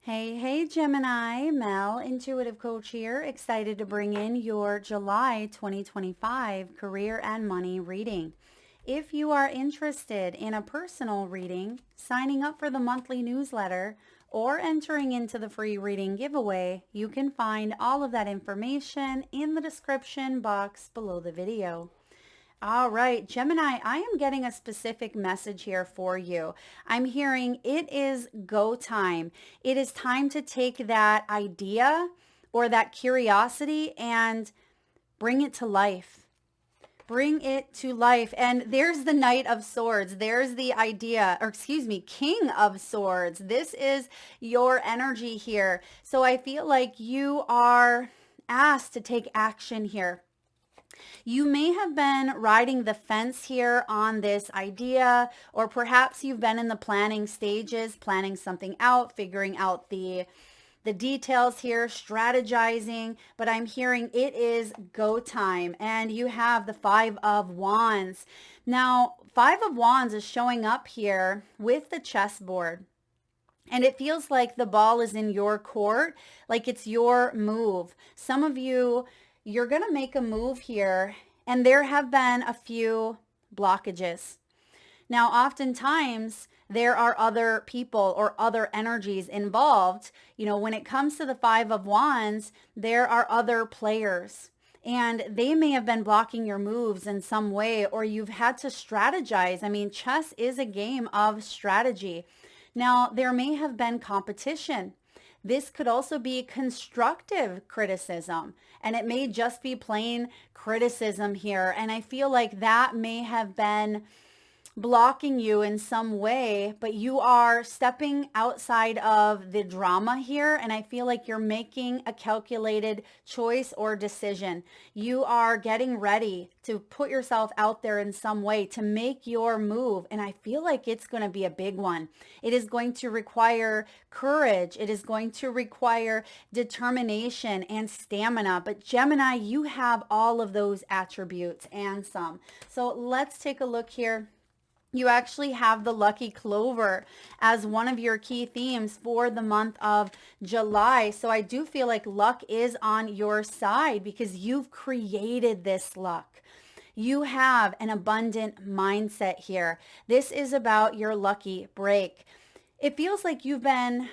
Hey, Gemini, Mel, Intuitive Coach here, excited to bring in your July 2025 career and money reading. If you are interested in a personal reading, signing up for the monthly newsletter, or entering into the free reading giveaway, you can find all of that information in the description box below the video. All right, Gemini, I am getting a specific message here for you. I'm hearing it is go time. It is time to take that idea or that curiosity and bring it to life. Bring it to life. And there's the Knight of Swords. There's the idea, or excuse me, King of Swords. This is your energy here. So I feel like you are asked to take action here. You may have been riding the fence here on this idea, or perhaps you've been in the planning stages, planning something out, figuring out the details here, strategizing, but I'm hearing it is go time. And you have the Five of Wands. Now, Five of Wands is showing up here with the chessboard. And it feels like the ball is in your court, like it's your move. Some of you, you're going to make a move here, and there have been a few blockages. Now, oftentimes, there are other people or other energies involved. You know, when it comes to the Five of Wands, there are other players, and they may have been blocking your moves in some way, or you've had to strategize. I mean, chess is a game of strategy. Now, there may have been competition. This could also be constructive criticism, and it may just be plain criticism here. And I feel like that may have been blocking you in some way, but you are stepping outside of the drama here, and I feel like you're making a calculated choice or decision. You are getting ready to put yourself out there in some way to make your move, and I feel like it's going to be a big one. It is going to require courage. It is going to require determination and stamina, but Gemini, you have all of those attributes and some. So let's take a look here. You actually have the lucky clover as one of your key themes for the month of July. So I do feel like luck is on your side because you've created this luck. You have an abundant mindset here. This is about your lucky break. It feels like you've been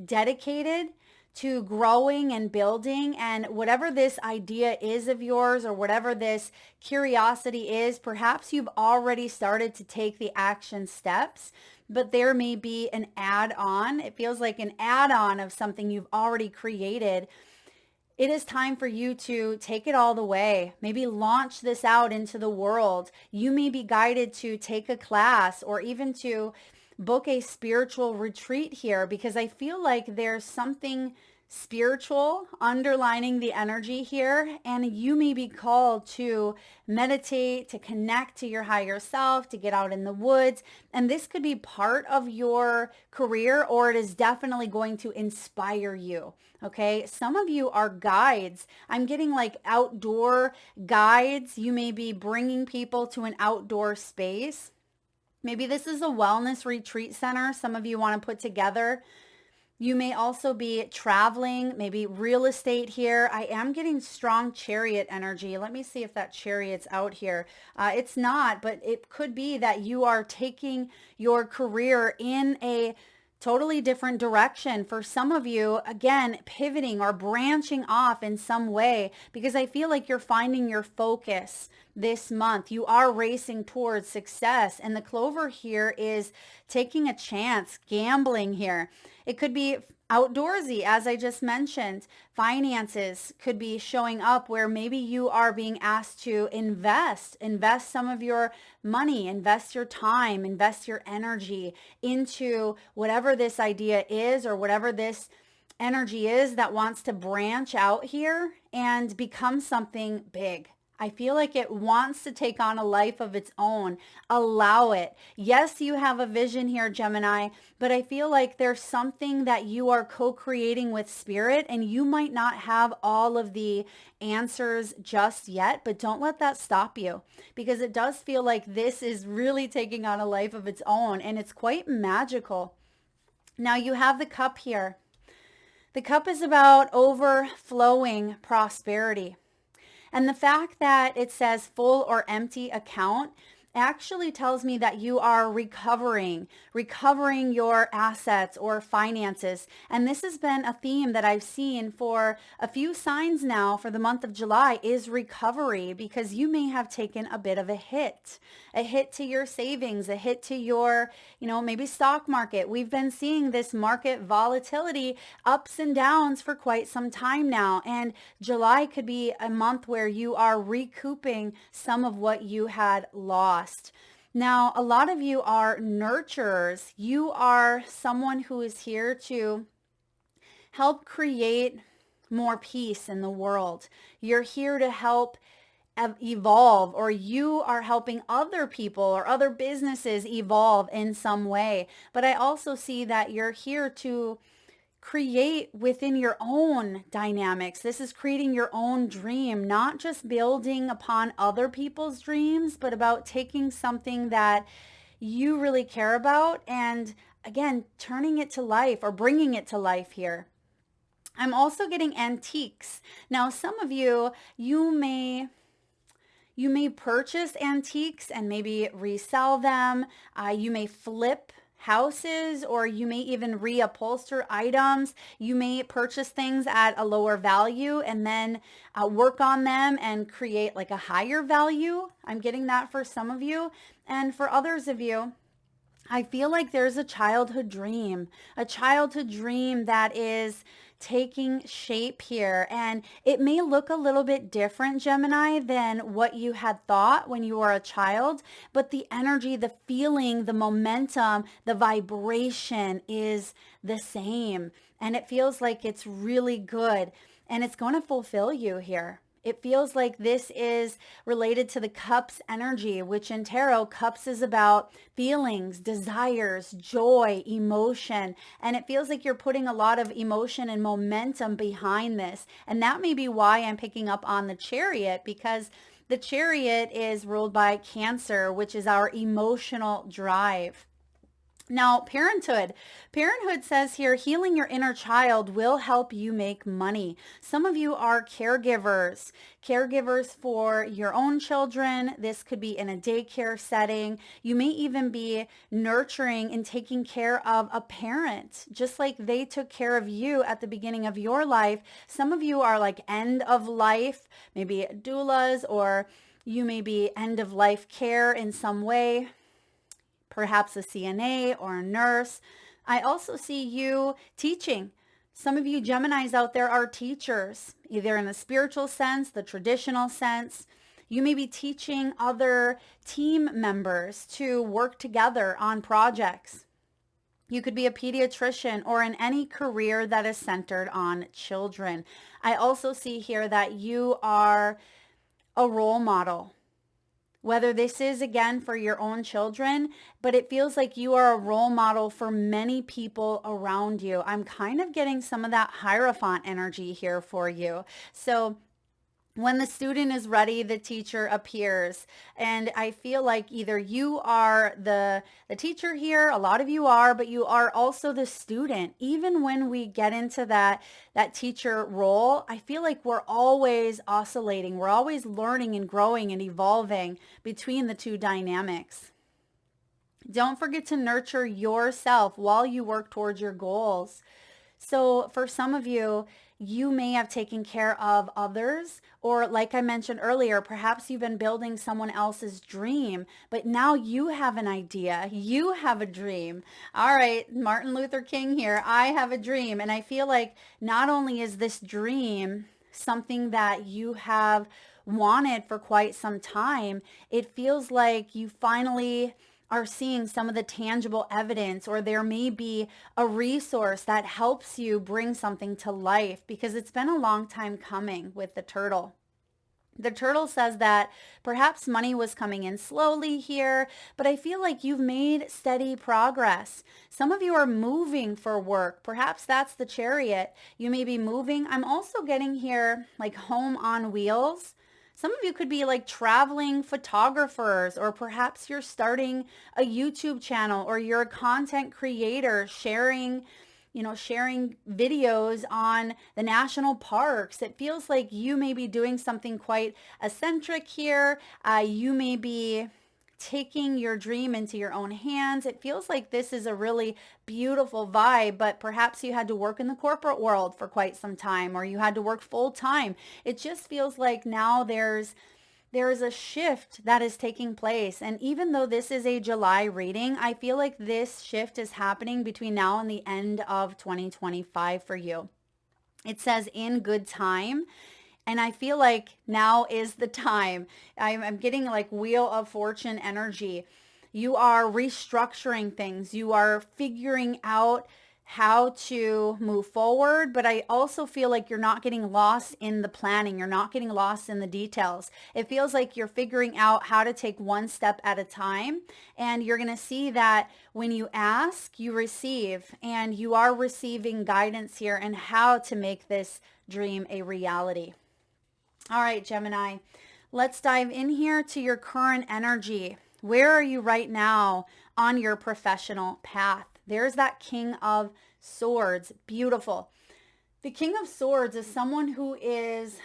dedicated to growing and building, and whatever this idea is of yours or whatever this curiosity is, perhaps you've already started to take the action steps, but there may be an add-on. It feels like an add-on of something you've already created. It is time for you to take it all the way. Maybe launch this out into the world. You may be guided to take a class or even to book a spiritual retreat here, because I feel like there's something spiritual underlining the energy here, and you may be called to meditate, to connect to your higher self, to get out in the woods. And this could be part of your career, or it is definitely going to inspire you. Okay, some of you are guides. I'm getting like outdoor guides. You may be bringing people to an outdoor space. Maybe this is a wellness retreat center some of you want to put together. You may also be traveling, maybe real estate here. I am getting strong chariot energy. Let me see if that chariot's out here. It's not, but it could be that you are taking your career in a totally different direction. For some of you, again, pivoting or branching off in some way, because I feel like you're finding your focus this month. You are racing towards success, and the clover here is taking a chance, gambling here. It could be outdoorsy, as I just mentioned. Finances could be showing up where maybe you are being asked to invest some of your money, invest your time, invest your energy into whatever this idea is, or whatever this energy is that wants to branch out here and become something big. I feel like it wants to take on a life of its own. Allow it. Yes, you have a vision here, Gemini, but I feel like there's something that you are co-creating with spirit, and you might not have all of the answers just yet, but don't let that stop you, because it does feel like this is really taking on a life of its own, and it's quite magical. Now you have the cup here. The cup is about overflowing prosperity. And the fact that it says full or empty account actually tells me that you are recovering your assets or finances. And this has been a theme that I've seen for a few signs now for the month of July is recovery, because you may have taken a bit of a hit to your savings, a hit to your, maybe stock market. We've been seeing this market volatility, ups and downs for quite some time now. And July could be a month where you are recouping some of what you had lost. Now, a lot of you are nurturers. You are someone who is here to help create more peace in the world. You're here to help evolve, or you are helping other people or other businesses evolve in some way. But I also see that you're here to create within your own dynamics. This is creating your own dream, not just building upon other people's dreams, but about taking something that you really care about and, again, turning it to life or bringing it to life here. I'm also getting antiques. Now, some of you, you may purchase antiques and maybe resell them. You may flip houses, or you may even reupholster items. You may purchase things at a lower value and then work on them and create like a higher value. I'm getting that for some of you. And for others of you, I feel like there's a childhood dream that is taking shape here. And it may look a little bit different, Gemini, than what you had thought when you were a child, but the energy, the feeling, the momentum, the vibration is the same. And it feels like it's really good and it's going to fulfill you here. It feels like this is related to the cups energy, which in tarot, cups is about feelings, desires, joy, emotion. And it feels like you're putting a lot of emotion and momentum behind this. And that may be why I'm picking up on the Chariot, because the Chariot is ruled by Cancer, which is our emotional drive. Now, parenthood. Parenthood says here, healing your inner child will help you make money. Some of you are caregivers for your own children. This could be in a daycare setting. You may even be nurturing and taking care of a parent, just like they took care of you at the beginning of your life. Some of you are like end of life, maybe doulas, or you may be end of life care in some way. Perhaps a CNA or a nurse. I also see you teaching. Some of you Geminis out there are teachers, either in the spiritual sense, the traditional sense. You may be teaching other team members to work together on projects. You could be a pediatrician or in any career that is centered on children. I also see here that you are a role model. Whether this is, again, for your own children, but it feels like you are a role model for many people around you. I'm kind of getting some of that Hierophant energy here for you. So when the student is ready, the teacher appears. And I feel like either you are the teacher here, a lot of you are, but you are also the student. Even when we get into that teacher role, I feel like we're always oscillating. We're always learning and growing and evolving between the two dynamics. Don't forget to nurture yourself while you work towards your goals. So for some of you, you may have taken care of others, or like I mentioned earlier, perhaps you've been building someone else's dream, but now you have an idea. You have a dream. All right, Martin Luther King here. I have a dream. And I feel like not only is this dream something that you have wanted for quite some time, it feels like you finally are seeing some of the tangible evidence, or there may be a resource that helps you bring something to life, because it's been a long time coming with the turtle. The turtle says that perhaps money was coming in slowly here, but I feel like you've made steady progress. Some of you are moving for work. Perhaps that's the Chariot. You may be moving. I'm also getting here like home on wheels. Some of you could be like traveling photographers, or perhaps you're starting a YouTube channel, or you're a content creator sharing, sharing videos on the national parks. It feels like you may be doing something quite eccentric here. You may be taking your dream into your own hands. It feels like this is a really beautiful vibe, but perhaps you had to work in the corporate world for quite some time, or you had to work full time. It just feels like now there's a shift that is taking place. And even though this is a July reading, I feel like this shift is happening between now and the end of 2025 for you. It says in good time. And I feel like now is the time. I'm getting like Wheel of Fortune energy. You are restructuring things. You are figuring out how to move forward, but I also feel like you're not getting lost in the planning. You're not getting lost in the details. It feels like you're figuring out how to take one step at a time, and you're going to see that when you ask, you receive, and you are receiving guidance here and how to make this dream a reality. All right, Gemini, let's dive in here to your current energy. Where are you right now on your professional path? There's that King of Swords. Beautiful. The King of Swords is someone who is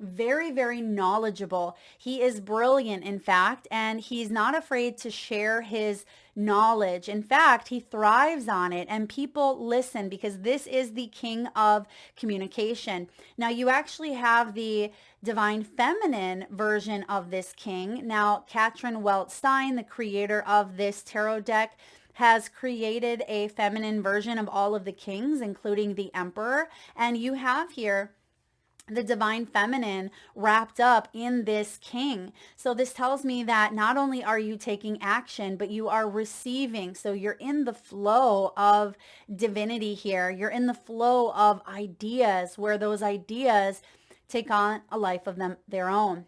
very, very knowledgeable. He is brilliant, in fact, and he's not afraid to share his knowledge. In fact, he thrives on it, and people listen because this is the King of Communication. Now, you actually have the Divine Feminine version of this king. Now, Catrin Welz-Stein, the creator of this tarot deck, has created a feminine version of all of the kings, including the Emperor. And you have here the Divine Feminine wrapped up in this king. So this tells me that not only are you taking action, but you are receiving. So you're in the flow of divinity here. You're in the flow of ideas, where those ideas take on a life of their own.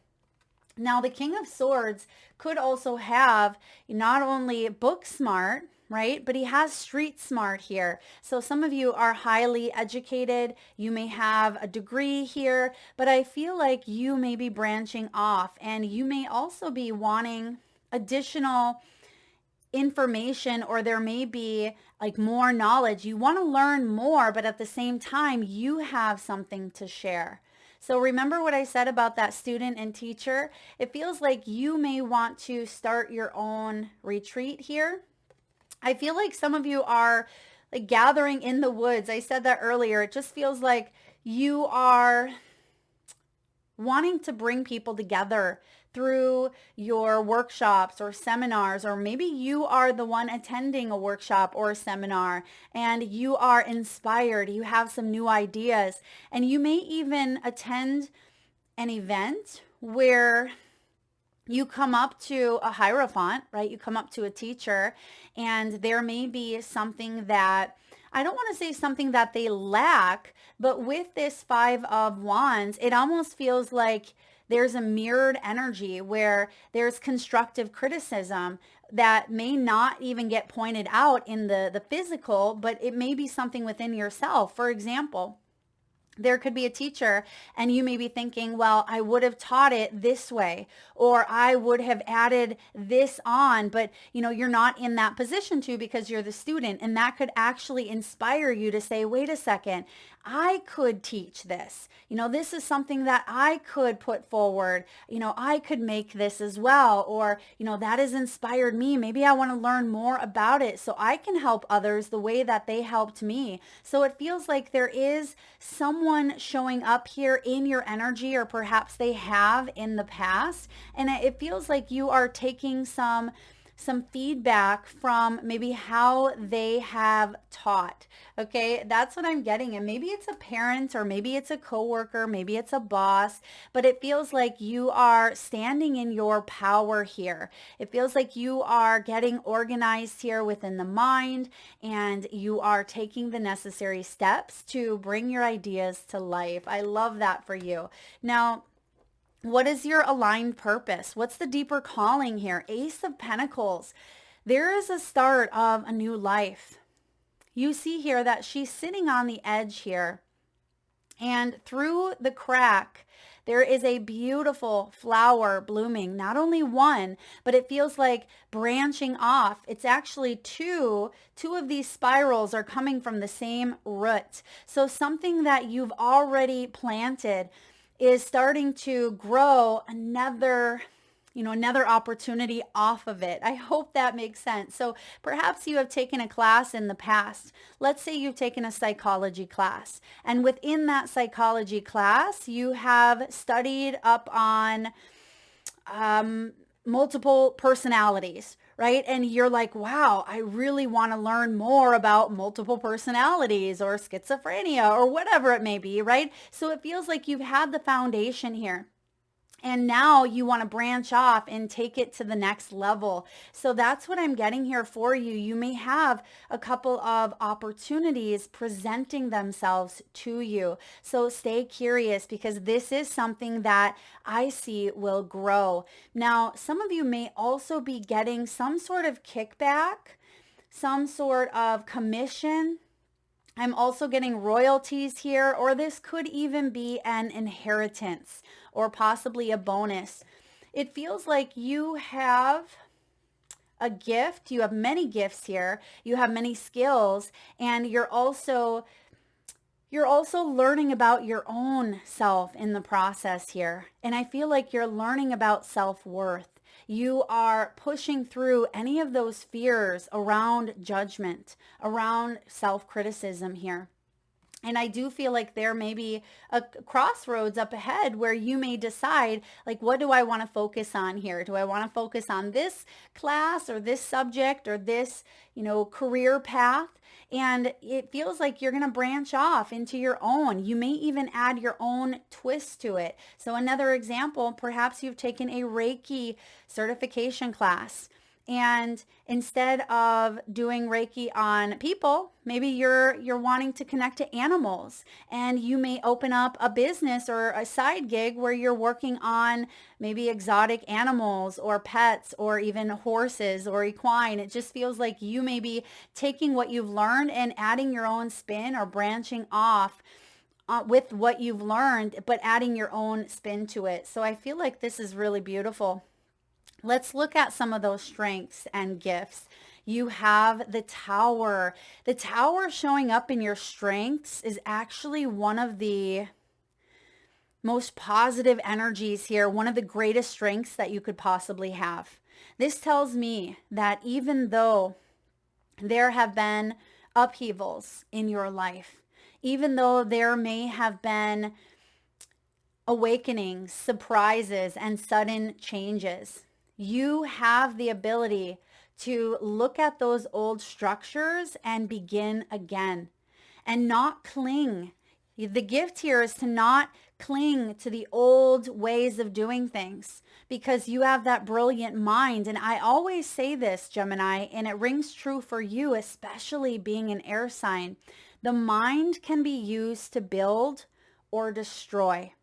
Now, the King of Swords could also have not only book smart, right? But he has street smart here. So some of you are highly educated. You may have a degree here, but I feel like you may be branching off, and you may also be wanting additional information, or there may be like more knowledge. You want to learn more, but at the same time, you have something to share. So remember what I said about that student and teacher? It feels like you may want to start your own retreat here. I feel like some of you are like gathering in the woods. I said that earlier. It just feels like you are wanting to bring people together through your workshops or seminars, or maybe you are the one attending a workshop or a seminar and you are inspired. You have some new ideas, and you may even attend an event where you come up to a hierophant, right? You come up to a teacher, and there may be something that, I don't want to say something that they lack, but with this Five of Wands, it almost feels like there's a mirrored energy where there's constructive criticism that may not even get pointed out in the physical, but it may be something within yourself. For example, there could be a teacher and you may be thinking, well, I would have taught it this way, or I would have added this on, but you're not in that position to, because you're the student. And that could actually inspire you to say, wait a second, I could teach this. This is something that I could put forward. I could make this as well. Or, that has inspired me. Maybe I want to learn more about it so I can help others the way that they helped me. So it feels like there is someone showing up here in your energy, or perhaps they have in the past. And it feels like you are taking some feedback from maybe how they have taught. Okay, that's what I'm getting. And maybe it's a parent, or maybe it's a coworker, maybe it's a boss, but it feels like you are standing in your power here. It feels like you are getting organized here within the mind, and you are taking the necessary steps to bring your ideas to life. I love that for you. Now, what is your aligned purpose? What's the deeper calling here? Ace of Pentacles. There is a start of a new life. You see here that she's sitting on the edge here, And through the crack, there is a beautiful flower blooming, not only one, but it feels like branching off. It's actually two. Two of these spirals are coming from the same root. So something that you've already planted is starting to grow another opportunity off of it. I hope that makes sense. So perhaps you have taken a class in the past. Let's say you've taken a psychology class, and within that psychology class, you have studied up on multiple personalities, right? And you're like, wow, I really want to learn more about multiple personalities or schizophrenia or whatever it may be, right? So it feels like you've had the foundation here. And now you want to branch off and take it to the next level. So that's what I'm getting here for you. You may have a couple of opportunities presenting themselves to you. So stay curious, because this is something that I see will grow. Now, some of you may also be getting some sort of kickback, some sort of commission. I'm also getting royalties here, or this could even be an inheritance or possibly a bonus. It feels like you have a gift. You have many gifts here. You have many skills, and you're also learning about your own self in the process here. And I feel like you're learning about self-worth. You are pushing through any of those fears around judgment, around self-criticism here. And I do feel like there may be a crossroads up ahead where you may decide, like, what do I want to focus on here? Do I want to focus on this class or this subject or this, career path? And it feels like you're going to branch off into your own. You may even add your own twist to it. So another example, perhaps you've taken a Reiki certification class. And instead of doing Reiki on people, maybe you're wanting to connect to animals, and you may open up a business or a side gig where you're working on maybe exotic animals or pets or even horses or equine. It just feels like you may be taking what you've learned and adding your own spin, or branching off with what you've learned, but adding your own spin to it. So I feel like this is really beautiful. Let's look at some of those strengths and gifts. You have the Tower. The Tower showing up in your strengths is actually one of the most positive energies here, one of the greatest strengths that you could possibly have. This tells me that even though there have been upheavals in your life, even though there may have been awakenings, surprises, and sudden changes, you have the ability to look at those old structures and begin again and not cling. The gift here is to not cling to the old ways of doing things, because you have that brilliant mind. And I always say this, Gemini, and it rings true for you, especially being an air sign. The mind can be used to build or destroy.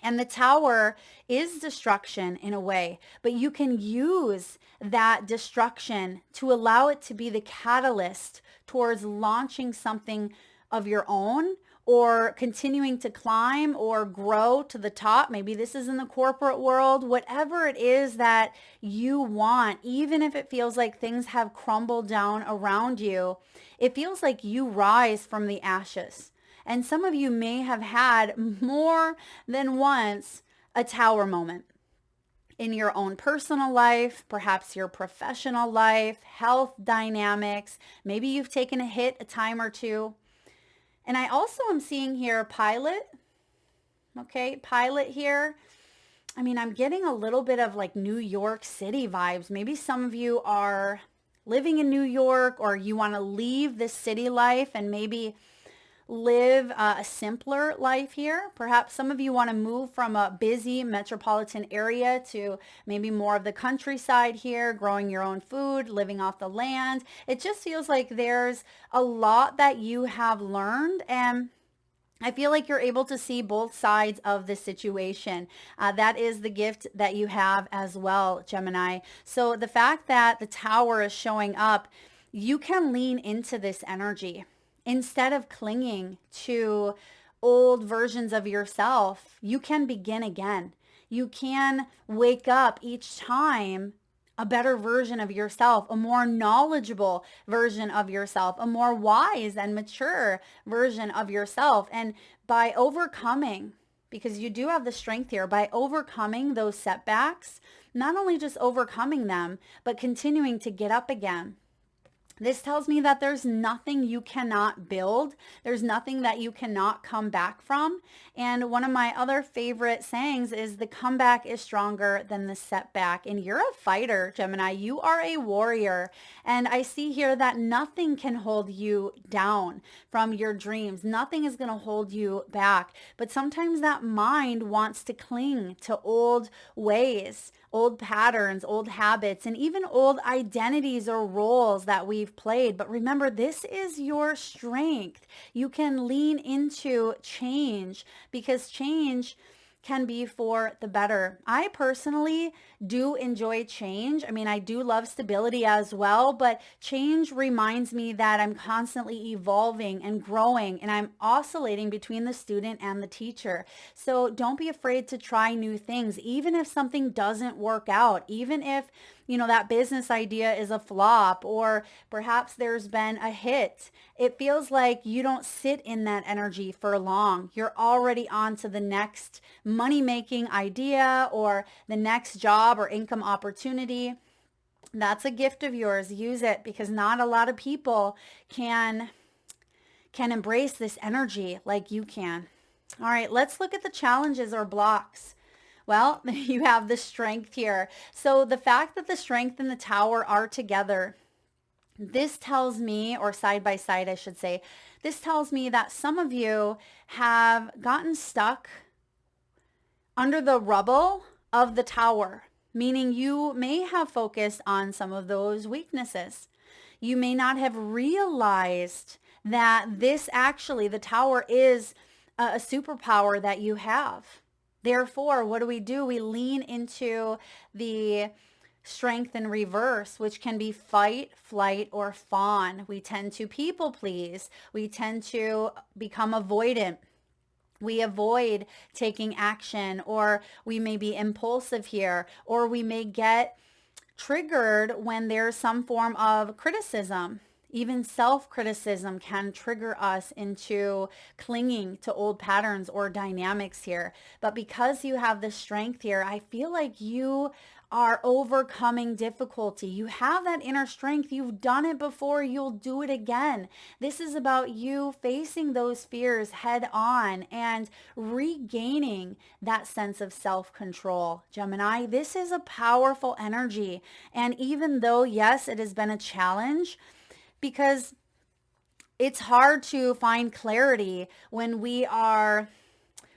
And the Tower is destruction in a way, but you can use that destruction to allow it to be the catalyst towards launching something of your own, or continuing to climb or grow to the top. Maybe this is in the corporate world, whatever it is that you want, even if it feels like things have crumbled down around you, it feels like you rise from the ashes. And some of you may have had more than once a Tower moment in your own personal life, perhaps your professional life, health dynamics. Maybe you've taken a hit a time or two. And I also am seeing here Pilot. Okay, Pilot here. I mean, I'm getting a little bit of like New York City vibes. Maybe some of you are living in New York, or you want to leave this city life and maybe live a simpler life here. Perhaps some of you want to move from a busy metropolitan area to maybe more of the countryside here, growing your own food, living off the land. It just feels like there's a lot that you have learned, and I feel like you're able to see both sides of the situation. That is the gift that you have as well, Gemini. So the fact that the Tower is showing up, you can lean into this energy. Instead of clinging to old versions of yourself, you can begin again. You can wake up each time a better version of yourself, a more knowledgeable version of yourself, a more wise and mature version of yourself. And by overcoming, because you do have the strength here, by overcoming those setbacks, not only just overcoming them, but continuing to get up again. This tells me that there's nothing you cannot build. There's nothing that you cannot come back from. And one of my other favorite sayings is the comeback is stronger than the setback. And you're a fighter, Gemini. You are a warrior. And I see here that nothing can hold you down from your dreams. Nothing is going to hold you back. But sometimes that mind wants to cling to old ways, old patterns, old habits, and even old identities or roles that we've played. But remember, this is your strength. You can lean into change because change can be for the better. I personally do enjoy change. I mean, I do love stability as well, but change reminds me that I'm constantly evolving and growing, and I'm oscillating between the student and the teacher. So don't be afraid to try new things, even if something doesn't work out, even if that business idea is a flop, or perhaps there's been a hit. It feels like you don't sit in that energy for long. You're already on to the next money-making idea or the next job or income opportunity. That's a gift of yours. Use it, because not a lot of people can embrace this energy like you can. All right, let's look at the challenges or blocks. Well, you have the strength here. So the fact that the strength and the tower are together, this tells me, or side by side, I should say, this tells me that some of you have gotten stuck under the rubble of the tower, meaning you may have focused on some of those weaknesses. You may not have realized that this actually, the tower, is a superpower that you have. Therefore, what do? We lean into the strength in reverse, which can be fight, flight, or fawn. We tend to people please. We tend to become avoidant. We avoid taking action, or we may be impulsive here, or we may get triggered when there's some form of criticism. Even self-criticism can trigger us into clinging to old patterns or dynamics here. But because you have the strength here, I feel like you are overcoming difficulty. You have that inner strength. You've done it before. You'll do it again. This is about you facing those fears head on and regaining that sense of self-control. Gemini, this is a powerful energy. And even though, yes, it has been a challenge, because it's hard to find clarity when we are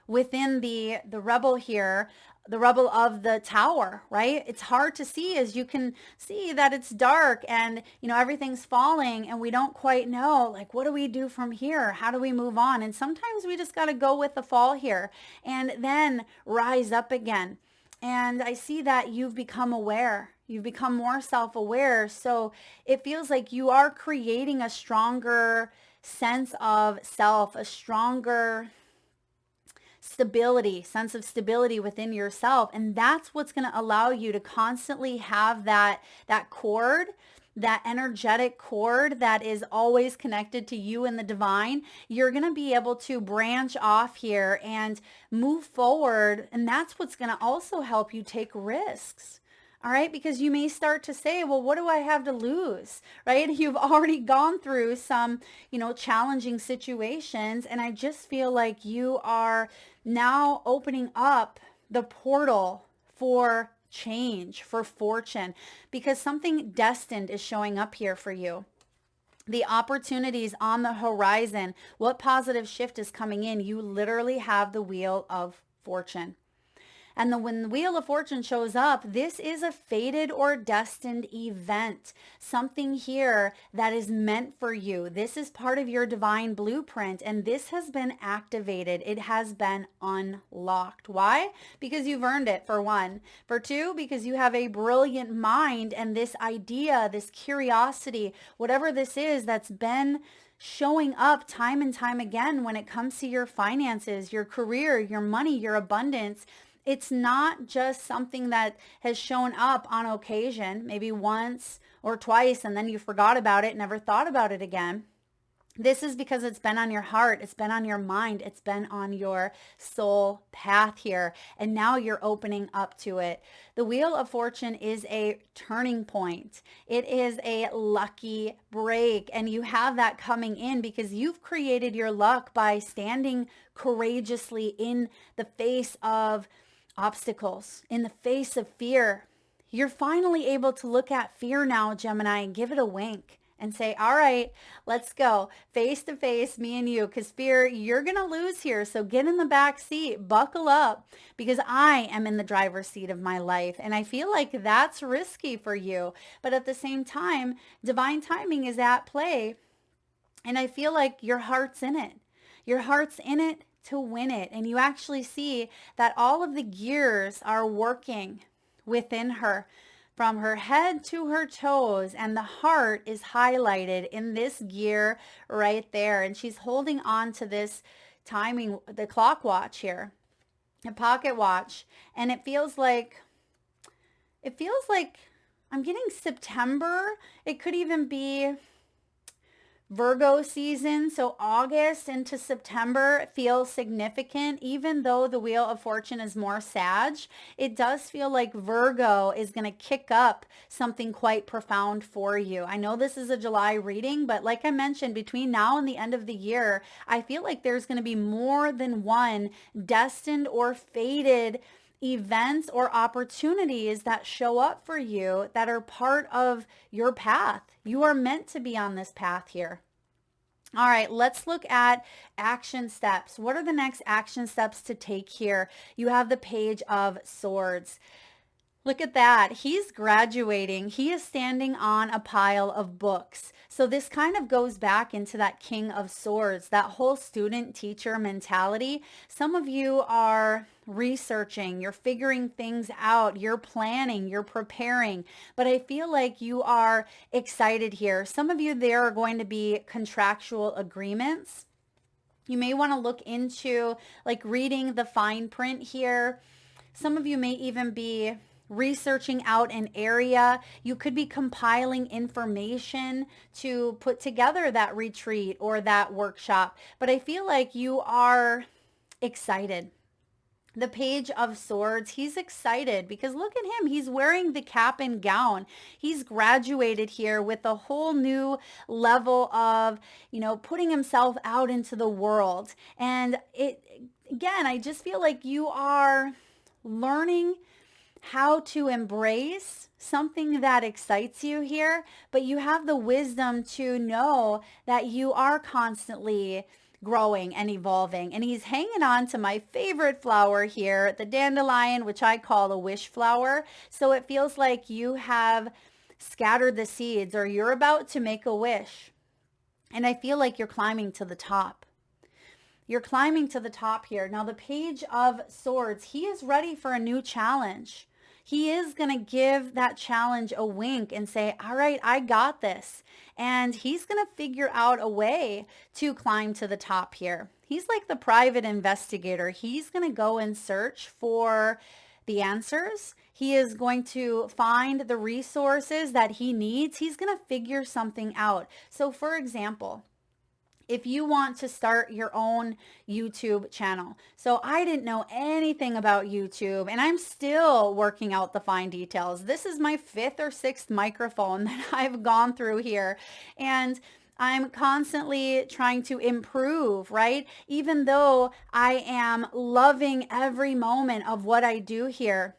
within the rebel here, the rubble of the tower, right? It's hard to see, as you can see that it's dark and, everything's falling and we don't quite know, like, what do we do from here? How do we move on? And sometimes we just got to go with the fall here and then rise up again. And I see that you've become aware. You've become more self-aware. So it feels like you are creating a stronger sense of self, a stronger sense of stability within yourself. And that's what's going to allow you to constantly have that cord, that energetic cord that is always connected to you and the divine. You're going to be able to branch off here and move forward. And that's what's going to also help you take risks. All right, because you may start to say, well, what do I have to lose, right? You've already gone through some, challenging situations. And I just feel like you are now opening up the portal for change, for fortune, because something destined is showing up here for you. The opportunities on the horizon, what positive shift is coming in? You literally have the wheel of fortune. And when the Wheel of Fortune shows up, this is a fated or destined event, something here that is meant for you. This is part of your divine blueprint, and this has been activated. It has been unlocked. Why? Because you've earned it, for one. For two, because you have a brilliant mind, and this idea, this curiosity, whatever this is that's been showing up time and time again when it comes to your finances, your career, your money, your abundance. It's not just something that has shown up on occasion, maybe once or twice, and then you forgot about it, never thought about it again. This is because it's been on your heart, it's been on your mind, it's been on your soul path here, and now you're opening up to it. The Wheel of Fortune is a turning point. It is a lucky break, and you have that coming in because you've created your luck by standing courageously in the face of obstacles, in the face of fear. You're finally able to look at fear now, Gemini, and give it a wink and say, all right, let's go face to face, me and you, because fear, you're going to lose here. So get in the back seat, buckle up, because I am in the driver's seat of my life. And I feel like that's risky for you. But at the same time, divine timing is at play. And I feel like your heart's in it. Your heart's in it to win it. And you actually see that all of the gears are working within her, from her head to her toes, and the heart is highlighted in this gear right there. And she's holding on to this timing, the clock watch here, a pocket watch. And it feels like I'm getting September. It could even be Virgo season, so August into September feels significant. Even though the Wheel of Fortune is more Sag, it does feel like Virgo is going to kick up something quite profound for you. I know this is a July reading, but like I mentioned, between now and the end of the year, I feel like there's going to be more than one destined or fated events or opportunities that show up for you that are part of your path. You are meant to be on this path here. All right, let's look at action steps. What are the next action steps to take here? You have the Page of Swords. Look at that. He's graduating. He is standing on a pile of books. So this kind of goes back into that King of Swords, that whole student-teacher mentality. Some of you are researching, you're figuring things out, you're planning, you're preparing, but I feel like you are excited here. Some of you, there are going to be contractual agreements. You may want to look into like reading the fine print here. Some of you may even be researching out an area. You could be compiling information to put together that retreat or that workshop, but I feel like you are excited. The Page of Swords, he's excited because look at him. He's wearing the cap and gown. He's graduated here with a whole new level of, putting himself out into the world. And again, I just feel like you are learning how to embrace something that excites you here, but you have the wisdom to know that you are constantly growing and evolving. And he's hanging on to my favorite flower here, the dandelion, which I call a wish flower. So it feels like you have scattered the seeds or you're about to make a wish. And I feel like you're climbing to the top. You're climbing to the top here. Now the Page of Swords, he is ready for a new challenge. He is going to give that challenge a wink and say, all right, I got this. And he's going to figure out a way to climb to the top here. He's like the private investigator. He's going to go and search for the answers. He is going to find the resources that he needs. He's going to figure something out. So for example, if you want to start your own YouTube channel. So I didn't know anything about YouTube and I'm still working out the fine details. This is my 5th or 6th microphone that I've gone through here. And I'm constantly trying to improve, right? Even though I am loving every moment of what I do here.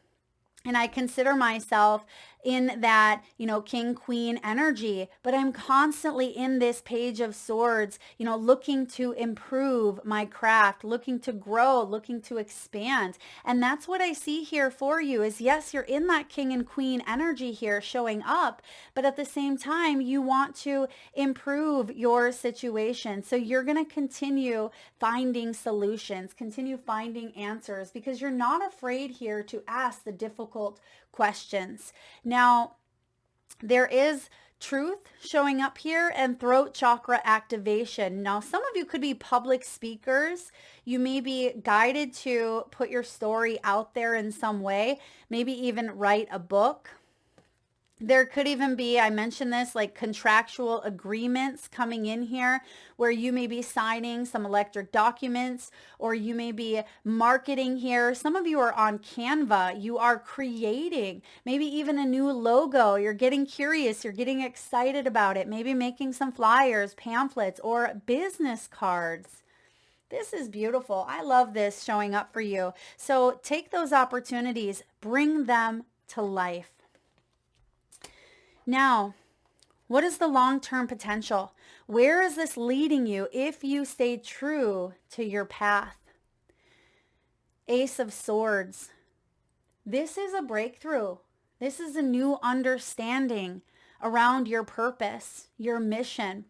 And I consider myself in that, king, queen energy, but I'm constantly in this Page of Swords, looking to improve my craft, looking to grow, looking to expand. And that's what I see here for you is, yes, you're in that king and queen energy here showing up, but at the same time, you want to improve your situation. So you're going to continue finding solutions, continue finding answers because you're not afraid here to ask the difficult questions. Now, there is truth showing up here, and throat chakra activation. Now, some of you could be public speakers. You may be guided to put your story out there in some way, maybe even write a book. There could even be, I mentioned this, like contractual agreements coming in here where you may be signing some electric documents, or you may be marketing here. Some of you are on Canva. You are creating maybe even a new logo. You're getting curious. You're getting excited about it. Maybe making some flyers, pamphlets, or business cards. This is beautiful. I love this showing up for you. So take those opportunities, bring them to life. Now, what is the long-term potential? Where is this leading you if you stay true to your path? Ace of Swords. This is a breakthrough. This is a new understanding around your purpose, your mission.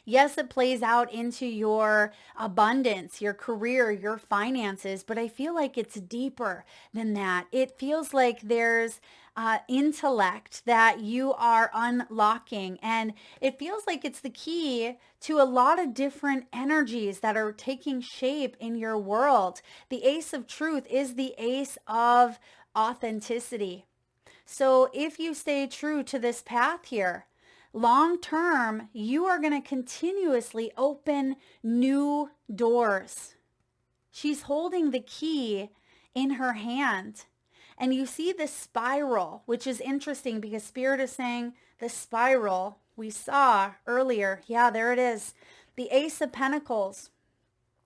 Yes, it plays out into your abundance, your career, your finances, but I feel like it's deeper than that. It feels like there's intellect that you are unlocking, and it feels like it's the key to a lot of different energies that are taking shape in your world. The Ace of Truth is the ace of authenticity. So if you stay true to this path here, long term, you are going to continuously open new doors. She's holding the key in her hand. And you see the spiral, which is interesting because Spirit is saying the spiral we saw earlier. Yeah, there it is. The Ace of Pentacles.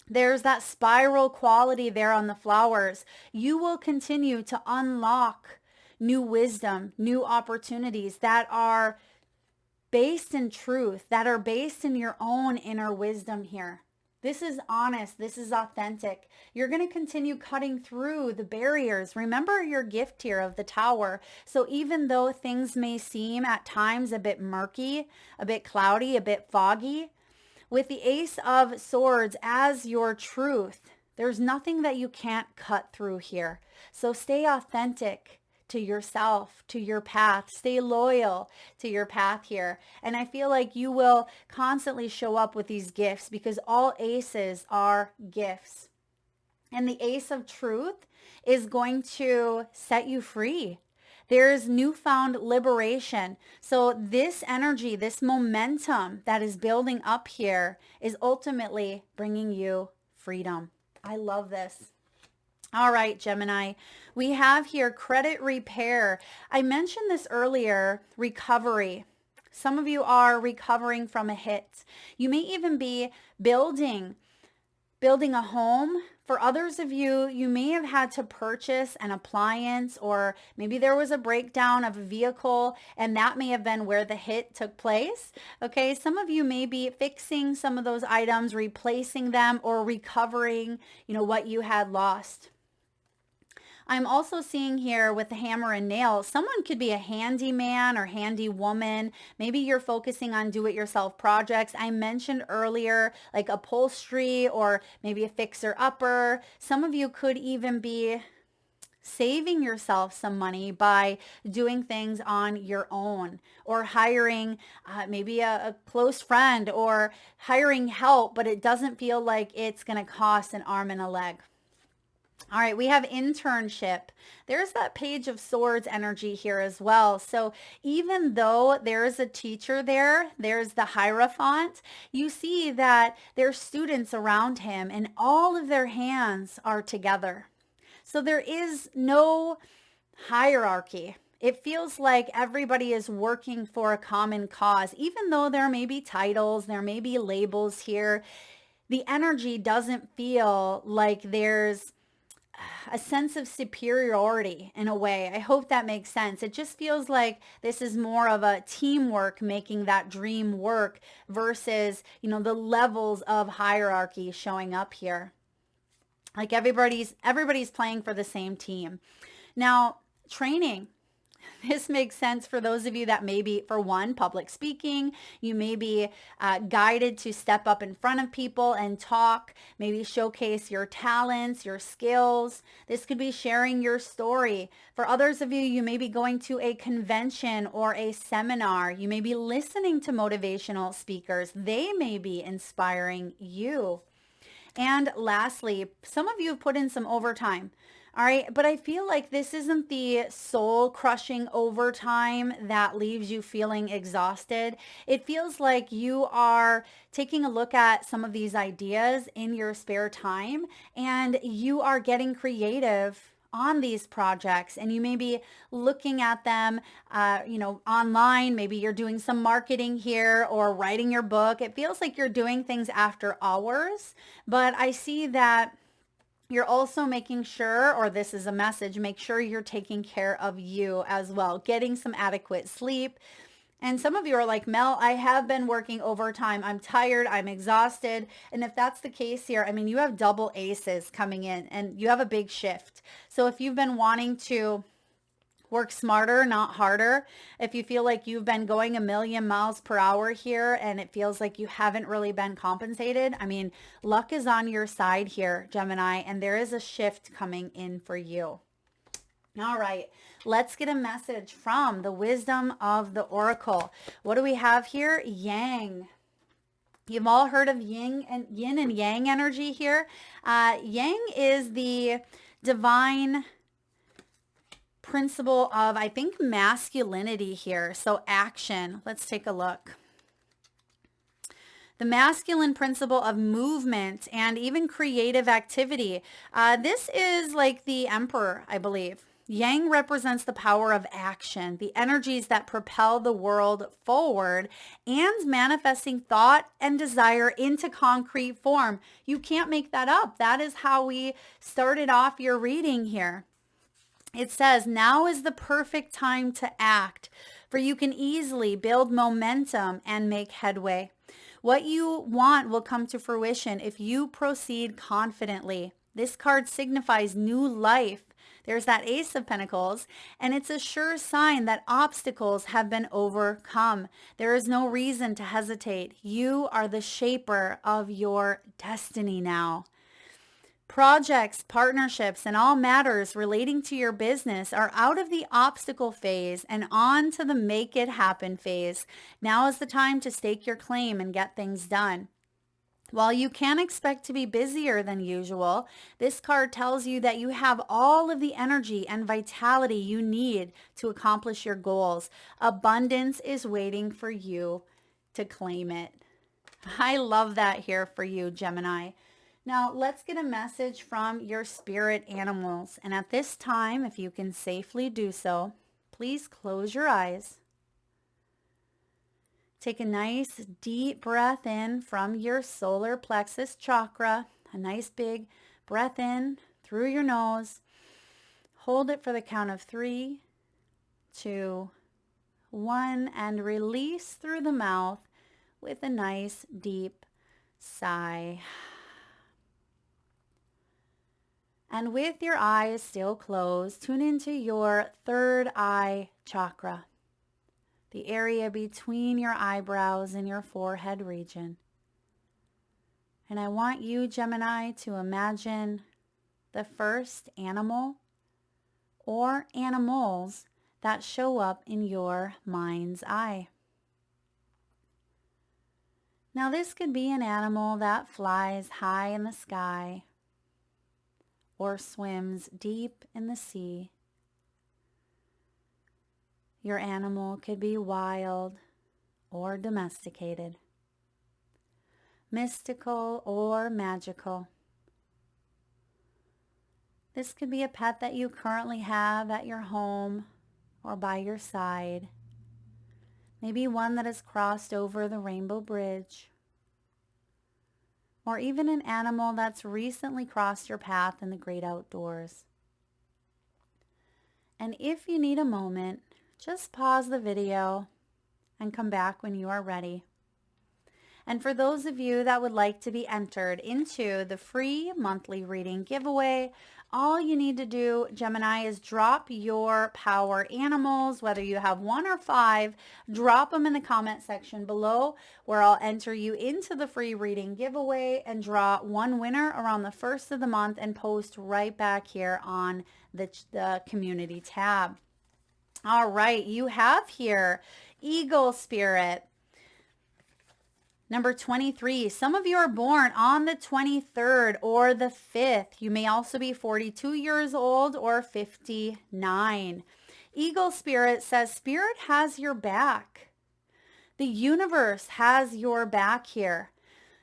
There's that spiral quality there on the flowers. You will continue to unlock new wisdom, new opportunities that are based in truth, that are based in your own inner wisdom here. This is honest. This is authentic. You're going to continue cutting through the barriers. Remember your gift here of the Tower. So even though things may seem at times a bit murky, a bit cloudy, a bit foggy, with the Ace of Swords as your truth, there's nothing that you can't cut through here. So stay authentic to yourself, to your path. Stay loyal to your path here. And I feel like you will constantly show up with these gifts because all aces are gifts. And the Ace of Truth is going to set you free. There's newfound liberation. So this energy, this momentum that is building up here is ultimately bringing you freedom. I love this. All right, Gemini, we have here credit repair. I mentioned this earlier, recovery. Some of you are recovering from a hit. You may even be building a home. For others of you, you may have had to purchase an appliance, or maybe there was a breakdown of a vehicle, and that may have been where the hit took place. Okay, some of you may be fixing some of those items, replacing them, or recovering, what you had lost. I'm also seeing here with the hammer and nail, someone could be a handyman or handy woman. Maybe you're focusing on do-it-yourself projects. I mentioned earlier, like upholstery or maybe a fixer-upper. Some of you could even be saving yourself some money by doing things on your own, or hiring maybe a close friend, or hiring help, but it doesn't feel like it's going to cost an arm and a leg. All right, we have internship. There's that Page of Swords energy here as well. So even though there's a teacher there, there's the Hierophant, you see that there's students around him and all of their hands are together. So there is no hierarchy. It feels like everybody is working for a common cause. Even though there may be titles, there may be labels here, the energy doesn't feel like there's a sense of superiority in a way. I hope that makes sense. It just feels like this is more of a teamwork making that dream work versus, the levels of hierarchy showing up here. Like everybody's playing for the same team. Now, training. This makes sense for those of you that maybe, for one, public speaking. You may be guided to step up in front of people and talk, maybe showcase your talents, your skills. This could be sharing your story. For others of you, you may be going to a convention or a seminar. You may be listening to motivational speakers. They may be inspiring you. And lastly, some of you have put in some overtime. All right, but I feel like this isn't the soul crushing overtime that leaves you feeling exhausted. It feels like you are taking a look at some of these ideas in your spare time and you are getting creative on these projects, and you may be looking at them, online. Maybe you're doing some marketing here or writing your book. It feels like you're doing things after hours, but I see that you're also making sure, or this is a message, make sure you're taking care of you as well, getting some adequate sleep. And some of you are like, Mel, I have been working overtime. I'm tired. I'm exhausted. And if that's the case here, I mean, you have double aces coming in and you have a big shift. So if you've been wanting to work smarter, not harder, if you feel like you've been going a million miles per hour here and it feels like you haven't really been compensated, I mean, luck is on your side here, Gemini, and there is a shift coming in for you. All right, let's get a message from the wisdom of the oracle. What do we have here? Yang. You've all heard of yin and yang energy here. Yang is the divine principle of, I think, masculinity here. So action. Let's take a look. The masculine principle of movement and even creative activity. This is like the emperor, I believe. Yang represents the power of action, the energies that propel the world forward, and manifesting thought and desire into concrete form. You can't make that up. That is how we started off your reading here. It says, now is the perfect time to act, for you can easily build momentum and make headway. What you want will come to fruition if you proceed confidently. This card signifies new life. There's that Ace of Pentacles, and it's a sure sign that obstacles have been overcome. There is no reason to hesitate. You are the shaper of your destiny now. Projects, partnerships, and all matters relating to your business are out of the obstacle phase and on to the make it happen phase. Now is the time to stake your claim and get things done. While you can expect to be busier than usual, this card tells you that you have all of the energy and vitality you need to accomplish your goals. Abundance is waiting for you to claim it. I love that here for you, Gemini. Now, let's get a message from your spirit animals. And at this time, if you can safely do so, please close your eyes. Take a nice deep breath in from your solar plexus chakra. A nice big breath in through your nose. Hold it for the count of 3, 2, 1, and release through the mouth with a nice deep sigh. And with your eyes still closed, tune into your third eye chakra, the area between your eyebrows and your forehead region. And I want you, Gemini, to imagine the first animal or animals that show up in your mind's eye. Now, this could be an animal that flies high in the sky or swims deep in the sea. Your animal could be wild or domesticated, mystical or magical. This could be a pet that you currently have at your home or by your side. Maybe one that has crossed over the Rainbow Bridge, or even an animal that's recently crossed your path in the great outdoors. And if you need a moment, just pause the video and come back when you are ready. And for those of you that would like to be entered into the free monthly reading giveaway, all you need to do, Gemini, is drop your power animals, whether you have 1 or 5, drop them in the comment section below where I'll enter you into the free reading giveaway and draw one winner around the 1st of the month and post right back here on the community tab. All right, you have here Eagle Spirit. Number 23, some of you are born on the 23rd or the 5th. You may also be 42 years old or 59. Eagle Spirit says Spirit has your back. The universe has your back here.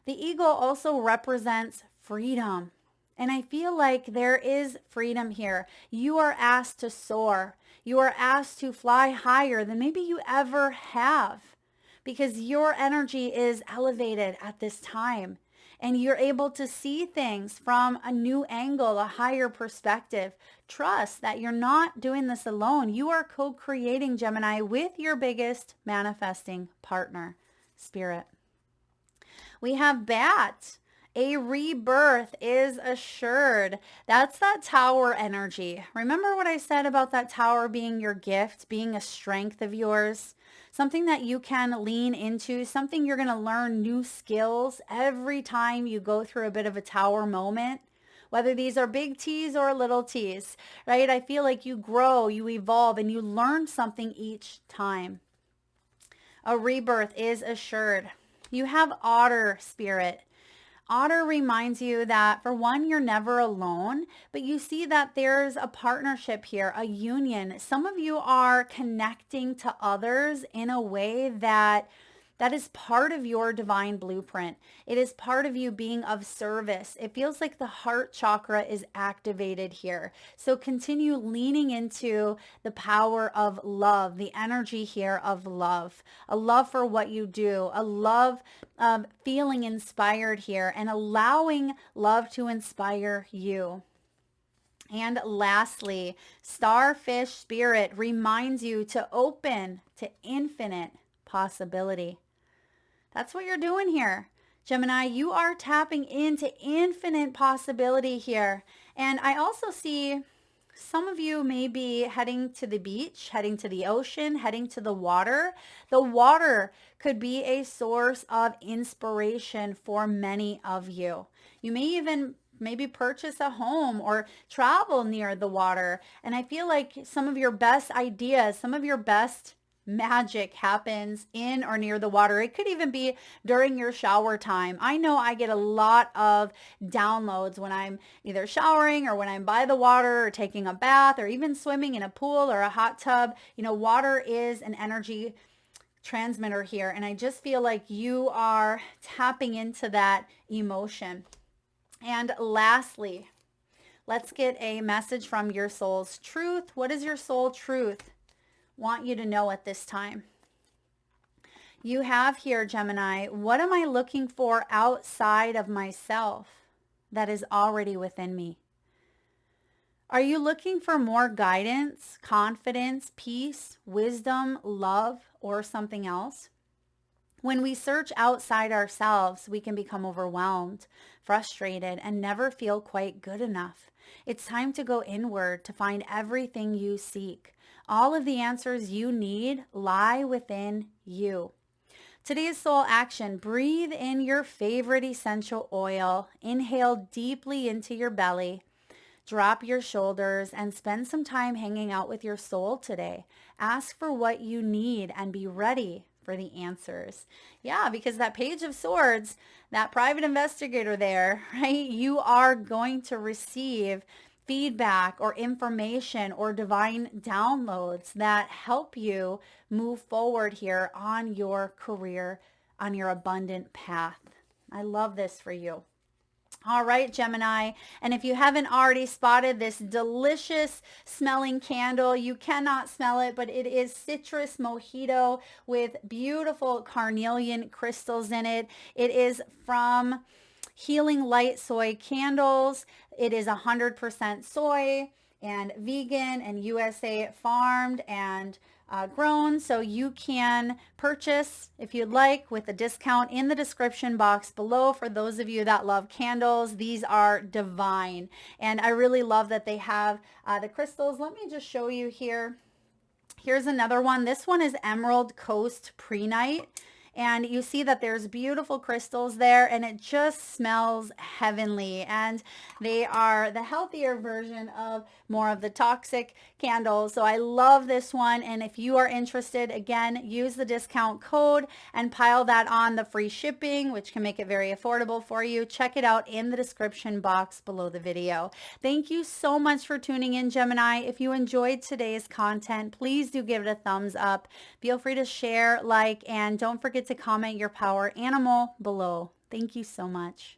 The eagle also represents freedom. And I feel like there is freedom here. You are asked to soar. You are asked to fly higher than maybe you ever have, because your energy is elevated at this time and you're able to see things from a new angle, a higher perspective. Trust that you're not doing this alone. You are co-creating, Gemini, with your biggest manifesting partner, Spirit. We have Bat. A rebirth is assured. That's that tower energy. Remember what I said about that tower being your gift, being a strength of yours, something that you can lean into, something you're going to learn new skills every time you go through a bit of a tower moment, whether these are big T's or little T's, right? I feel like you grow, you evolve, and you learn something each time. A rebirth is assured. You have Otter, Spirit. Otter reminds you that, for one, you're never alone, but you see that there's a partnership here, a union. Some of you are connecting to others in a way that is part of your divine blueprint. It is part of you being of service. It feels like the heart chakra is activated here. So continue leaning into the power of love, the energy here of love, a love for what you do, a love of feeling inspired here, and allowing love to inspire you. And lastly, Starfish Spirit reminds you to open to infinite possibility. That's what you're doing here. Gemini, you are tapping into infinite possibility here. And I also see some of you may be heading to the beach, heading to the ocean, heading to the water. The water could be a source of inspiration for many of you. You may even maybe purchase a home or travel near the water. And I feel like some of your best ideas, some of your best magic happens in or near the water. It could even be during your shower time. I know I get a lot of downloads when I'm either showering or when I'm by the water or taking a bath or even swimming in a pool or a hot tub. You know, water is an energy transmitter here. And I just feel like you are tapping into that emotion. And lastly, let's get a message from your soul's truth. What is your soul truth want you to know at this time? You have here, Gemini, what am I looking for outside of myself that is already within me? Are you looking for more guidance, confidence, peace, wisdom, love, or something else? When we search outside ourselves, we can become overwhelmed, frustrated, and never feel quite good enough. It's time to go inward to find everything you seek. All of the answers you need lie within you. Today's soul action: breathe in your favorite essential oil, inhale deeply into your belly, drop your shoulders, and spend some time hanging out with your soul today. Ask for what you need and be ready for the answers. Yeah, because that Page of Swords, that private investigator there, right? You are going to receive feedback or information or divine downloads that help you move forward here on your career, on your abundant path. I love this for you. All right, Gemini. And if you haven't already spotted this delicious smelling candle, you cannot smell it, but it is citrus mojito with beautiful carnelian crystals in it. It is from Healing Light Soy Candles. It is 100% soy and vegan and USA farmed, and grown, so you can purchase if you'd like with a discount in the description box below. For those of you that love candles, these are divine, and I really love that they have the crystals. Let me just show you here. Here's another one. This one is Emerald Coast Pre-Night. And you see that there's beautiful crystals there, and it just smells heavenly. And they are the healthier version of more of the toxic candles. So I love this one. And if you are interested, again, use the discount code and pile that on the free shipping, which can make it very affordable for you. Check it out in the description box below the video. Thank you so much for tuning in, Gemini. If you enjoyed today's content, please do give it a thumbs up. Feel free to share, like, and don't forget to comment your power animal below. Thank you so much.